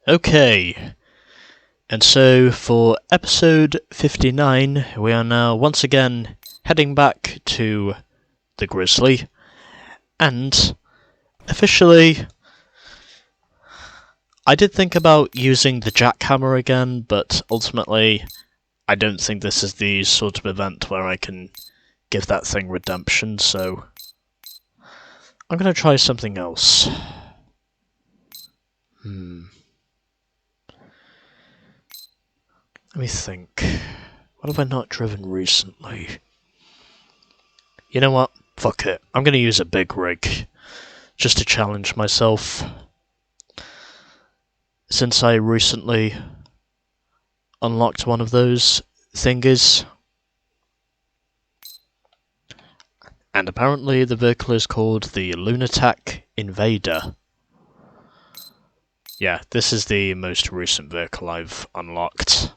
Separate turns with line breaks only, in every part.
Okay, and so for episode 59, we are now once again heading back to the Grizzly, and officially, I did think about using the jackhammer again, but ultimately, I don't think this is the sort of event where I can give that thing redemption, so I'm gonna try something else. Let me think. What have I not driven recently? You know what? Fuck it. I'm gonna use a big rig. Just to challenge myself. Since I recently unlocked one of those thingies. And apparently the vehicle is called the Lunatac Invader. Yeah, this is the most recent vehicle I've unlocked.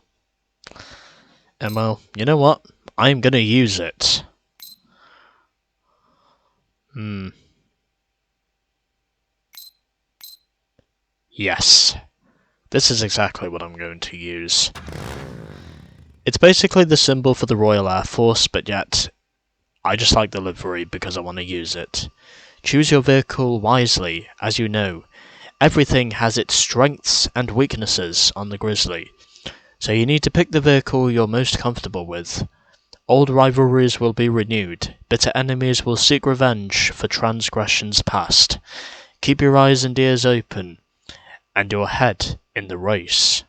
And well, you know what? I'm gonna use it. Yes. This is exactly what I'm going to use. It's basically the symbol for the Royal Air Force, but yet I just like the livery because I want to use it. Choose your vehicle wisely, as you know. Everything has its strengths and weaknesses on the Grizzly, so you need to pick the vehicle you're most comfortable with. Old rivalries will be renewed, bitter enemies will seek revenge for transgressions past. Keep your eyes and ears open, and your head in the race.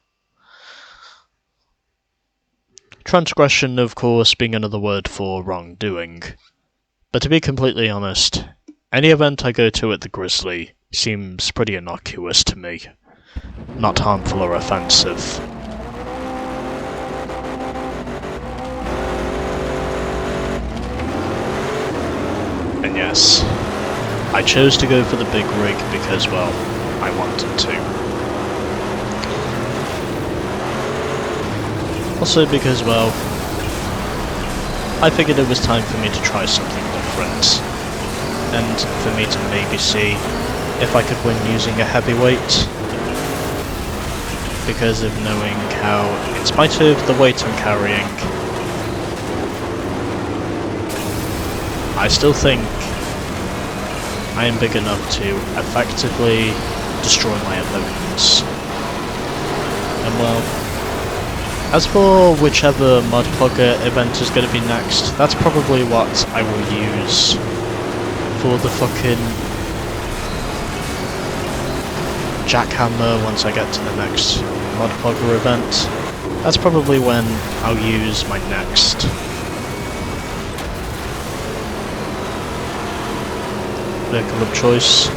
Transgression, of course, being another word for wrongdoing. But to be completely honest, any event I go to at the Grizzly seems pretty innocuous to me. Not harmful or offensive. And yes, I chose to go for the big rig because, well, I wanted to. Also because, well, I figured it was time for me to try something different. And for me to maybe see if I could win using a heavyweight. Because of knowing how, in spite of the weight I'm carrying, I still think I am big enough to effectively destroy my opponents. And well, as for whichever Mudpugger event is going to be next, that's probably what I will use for the fucking jackhammer once I get to the next Mudpugger event. That's probably when I'll use my next vehicle of choice,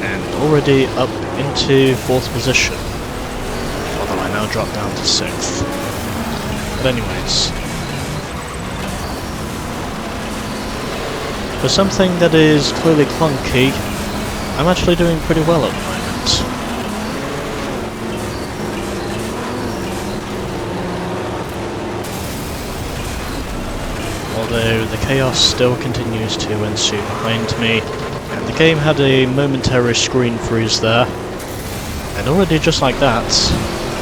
and already up into 4th position, although I now drop down to 6th. But anyways, for something that is clearly clunky, I'm actually doing pretty well at the moment. Although the chaos still continues to ensue behind me, and the game had a momentary screen freeze there, and already just like that,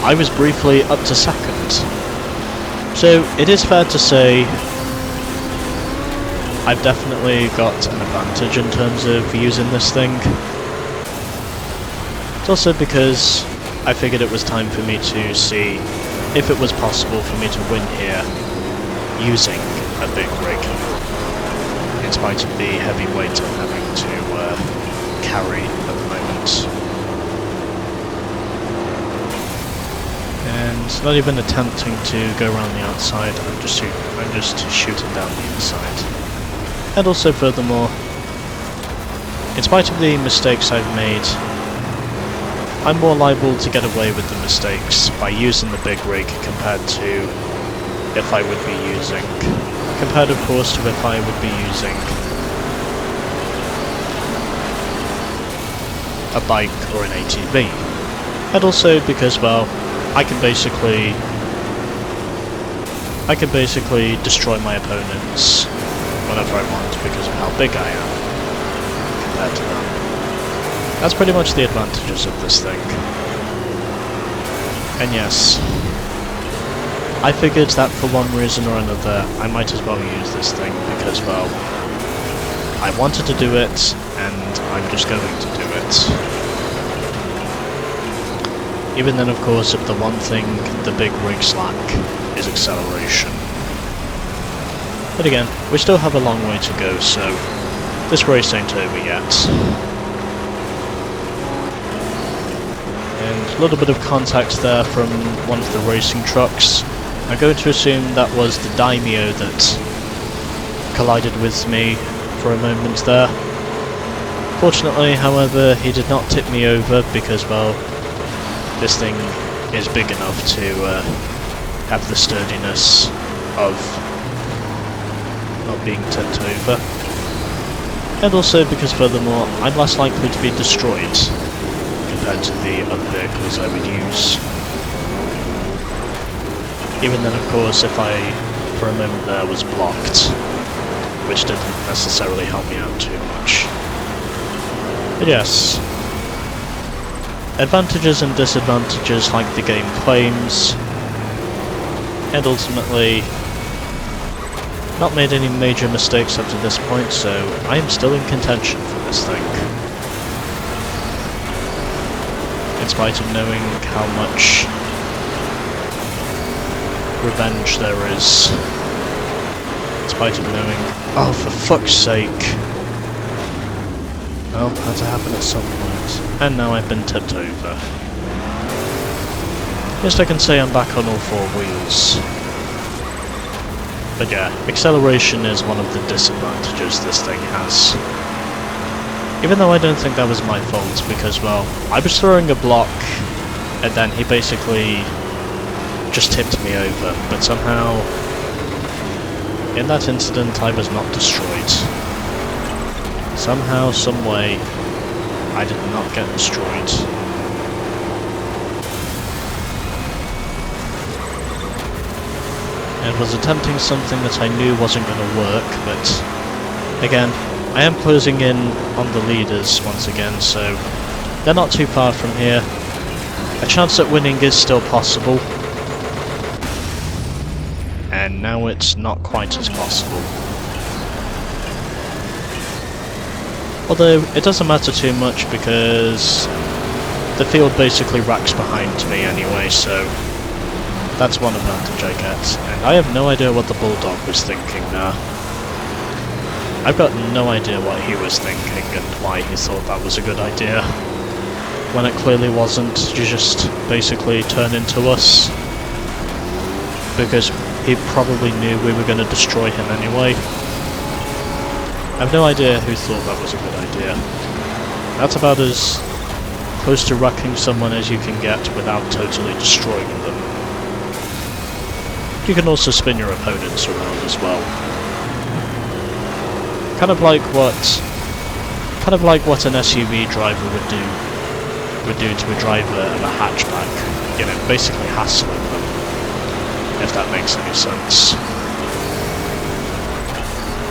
I was briefly up to 2nd. So it is fair to say I've definitely got an advantage in terms of using this thing. It's also because I figured it was time for me to see if it was possible for me to win here using a big rig, in spite of the heavy weight I'm having to carry at the moment. And not even attempting to go around the outside, I'm just shooting down the inside. And also furthermore, in spite of the mistakes I've made, I'm more liable to get away with the mistakes by using the big rig compared to if I would be using, compared of course to if I would be using a bike or an ATV. And also because, well, I can basically destroy my opponents whenever I want because of how big I am compared to them. That's pretty much the advantages of this thing. And yes, I figured that for one reason or another, I might as well use this thing because, well, I wanted to do it, and I'm just going to do it. Even then, of course, if the one thing the big rigs lack is acceleration. But again, we still have a long way to go, so this race ain't over yet. And a little bit of context there from one of the racing trucks. I'm going to assume that was the Daimyo that collided with me for a moment there. Fortunately, however, he did not tip me over because, well, this thing is big enough to have the sturdiness of not being tipped over. And also because, furthermore, I'm less likely to be destroyed compared to the other vehicles I would use. Even then, of course, if I, for a moment there, was blocked, which didn't necessarily help me out too much. But yes, advantages and disadvantages like the game claims, and ultimately not made any major mistakes up to this point, so I am still in contention for this thing. In spite of knowing how much revenge there is. In spite of knowing... Oh, for fuck's sake! Well, had to happen at some point. And now I've been tipped over. Yes, I can say I'm back on all four wheels. But yeah, acceleration is one of the disadvantages this thing has. Even though I don't think that was my fault, because, well, I was throwing a block, and then he basically just tipped me over, but somehow, in that incident, I was not destroyed. Somehow, someway, I did not get destroyed. And was attempting something that I knew wasn't going to work, but again, I am closing in on the leaders once again, so they're not too far from here. A chance at winning is still possible. And now it's not quite as possible. Although, it doesn't matter too much because the field basically racks behind me anyway, so that's one advantage I get. And I have no idea what the Bulldog was thinking now. I've got no idea what he was thinking and why he thought that was a good idea. When it clearly wasn't to just basically turn into us. Because he probably knew we were going to destroy him anyway. I have no idea who thought that was a good idea. That's about as close to wrecking someone as you can get without totally destroying them. You can also spin your opponents around as well. Kind of like what an SUV driver would do to a driver of a hatchback. You know, basically hassling them. If that makes any sense.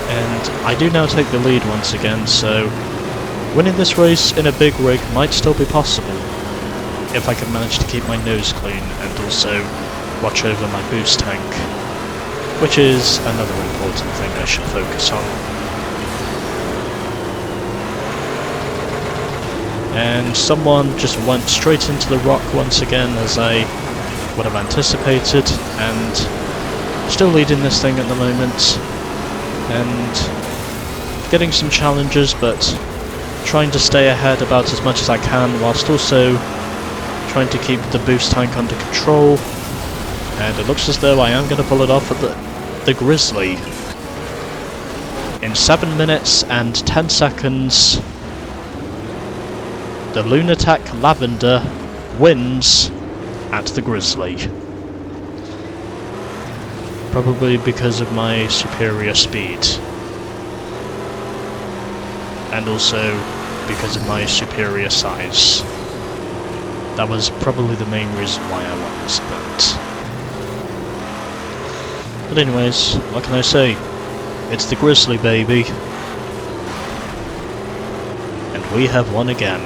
And I do now take the lead once again, so winning this race in a big rig might still be possible, if I can manage to keep my nose clean and also watch over my boost tank, which is another important thing I should focus on. And someone just went straight into the rock once again, as I would have anticipated, and still leading this thing at the moment, and getting some challenges, but trying to stay ahead about as much as I can, whilst also trying to keep the boost tank under control. And it looks as though I am going to pull it off at the Grizzly. In 7 minutes and 10 seconds, the Lunatac Lavender wins at the Grizzly. Probably because of my superior speed. And also because of my superior size. That was probably the main reason why I won this event. But anyways, what can I say? It's the Grizzly, baby. And we have won again.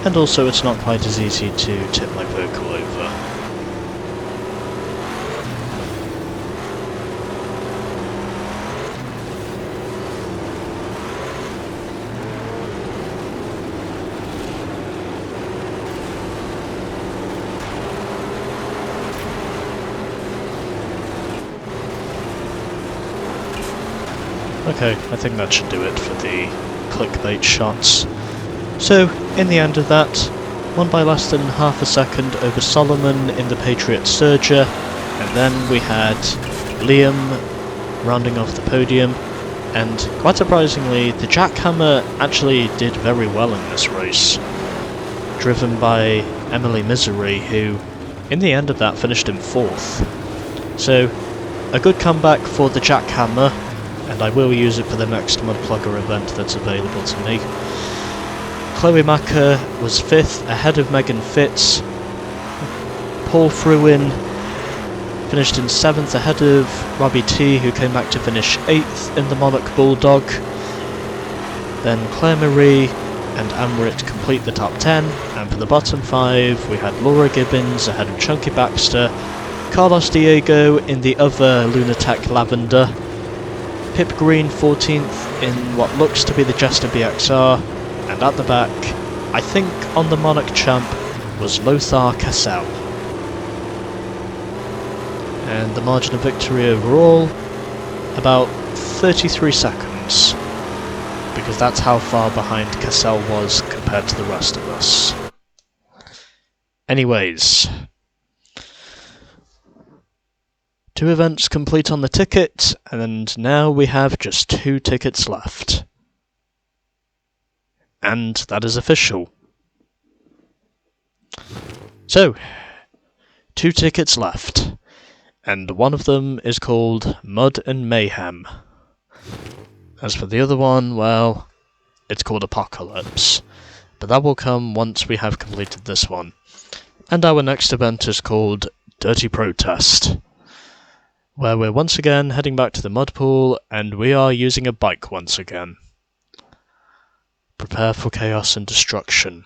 and also it's not quite as easy to tip my vehicle over. Okay, I think that should do it for the clickbait shots. So, in the end of that, won by less than half a second over Solomon in the Patriot Surger, and then we had Liam rounding off the podium, and quite surprisingly, the Jackhammer actually did very well in this race, driven by Emily Misery, who, in the end of that, finished in 4th. So, a good comeback for the Jackhammer, and I will use it for the next Mudplugger event that's available to me. Chloe Macker was 5th, ahead of Megan Fitz. Paul Fruin finished in 7th, ahead of Robbie T, who came back to finish 8th in the Monarch Bulldog. Then Claire Marie and Amrit complete the top 10, and for the bottom 5 we had Laura Gibbons ahead of Chunky Baxter, Carlos Diego in the other Lunatec Lavender, Pip Green 14th in what looks to be the Jester BXR, and at the back, I think on the Monarch Champ, was Lothar Cassell. And the margin of victory overall, about 33 seconds, because that's how far behind Cassell was compared to the rest of us. Anyways, 2 events complete on the ticket, and now we have just 2 tickets left. And that is official. So, 2 tickets left, and one of them is called Mud and Mayhem. As for the other one, well, it's called Apocalypse, but that will come once we have completed this one. And our next event is called Dirty Protest, where we're once again heading back to the mud pool, and we are using a bike once again. Prepare for chaos and destruction.